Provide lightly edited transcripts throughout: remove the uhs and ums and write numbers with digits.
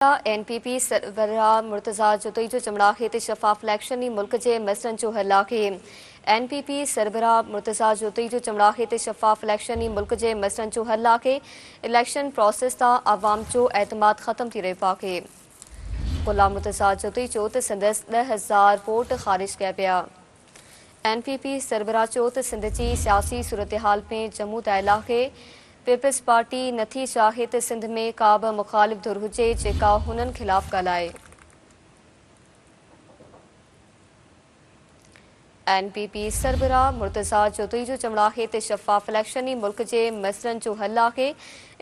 NPP सरबराह Murtaza जुतई जो चमड़ाखे ते शफ़ाफ़ election ई मुल्क जे मसइलनि जो हल आहे। NPP सरबराह मुर्तज़ा जुतई जो चमड़ाखे ते शफ़ाफ़ इलेक्शन ई मुल्क जे मसइलनि जो हल आहे। इलेक्शन प्रोसेस तां आवाम जो एतमाद ख़त्म थी रहियो आहे। गुलाम मुर्तज़ा जुतई चयो त संदसि 10,000 वोट ख़ारिज कया पिया। NPP सरबराह चयो त सिंध जी सियासी सूरतहाल में जमूद आयल आहे। पीपल्स पार्टी नथी चाहे त सिंध में का बि मुख़ालिफ़ धुर हुजे जेका हुननि ख़िलाफ़ ॻाल्हाए। NPP सरबराह मुर्तज़ा जुतई जो चमड़ाखे ते शफ़ाफ़ इलेक्शन ई मुल्क जे मसइलनि जो हल आहे।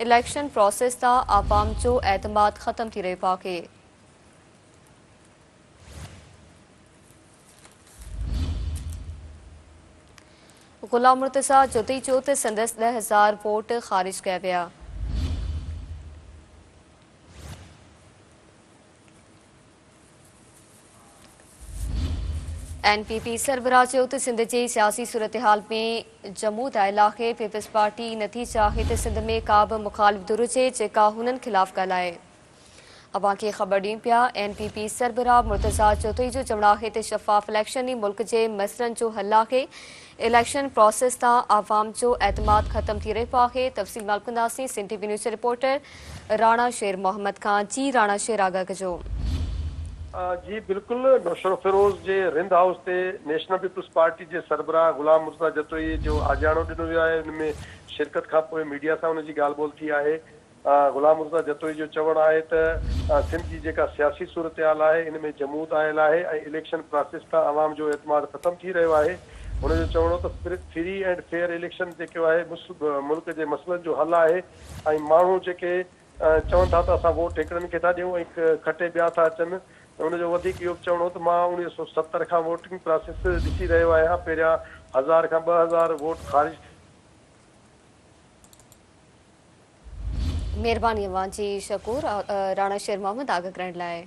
इलेक्शन प्रोसेस तां आवाम जो एतमाद ख़त्म थी रहियो आहे। गुलाम मुर्तज़ा जुतई चयो त संदसि 10,000 वोट ख़ारिज कया विया। NPP सरबराह चयो त सिंध जी सियासी सूरतहाल में जमूद आयल आहे। पीपल्स पार्टी नथी चाहे त सिंध में का बि मुख़ालिफ़ धुर हुजे जेका हुननि ख़िलाफ़ ॻाल्हाए। अवां खे ख़बर ॾियूं पिया NPP सरबराह मुर्तज़ा जुतई जो चमड़ाखे ते शफ़ाफ़ इलेक्शन ई मुल्क जे मसइलनि जो हल आहे। इलेक्शन प्रोसेस तां आवाम जो एतमाद ख़त्म थी रहियो आहे। तफ़सील मालूम कंदासीं सिंध टीवी न्यूज़ जे रिपोर्टर राणा शेर मोहम्मद खां। जी राणा शेर, आगाह कजो। जी बिल्कुल, नौशर फिरोज़ जे रिंद हाउस ते नेशनल पीपल्स पार्टी जे सरबराह गुलाम मुर्तज़ा जुतई जो आजाणो ॾिनो वियो आहे। हुन में शिरकत खां पोइ मीडिया सां हुनजी ॻाल्हि ॿोल थी आहे। गुलाम मुर्तज़ा जुतई जो चवणु आहे त सिंध जी जेका सियासी सूरतहाल आहे इन में जमूद आयल आहे ऐं इलेक्शन प्रोसेस तां आवाम जो एतमाद ख़त्म थी रहियो आहे। हुनजो चवणो त फ्री एंड फेयर इलेक्शन जेको आहे मुल्क जे मसइलनि जो हल आहे ऐं माण्हू जेके चवनि था त असां वोट हिकिड़नि खे था ॾियूं ऐं खटे ॿिया था अचनि। हुनजो वधीक इहो चवणो त मां 1970 खां वोटिंग प्रोसेस ॾिसी रहियो आहियां। पहिरियां 1000 खां 2000 वोट ख़ारिज। महिरबानी अवां जी शकूर राणा शेर मोहम्मद आगाह करण लाइ।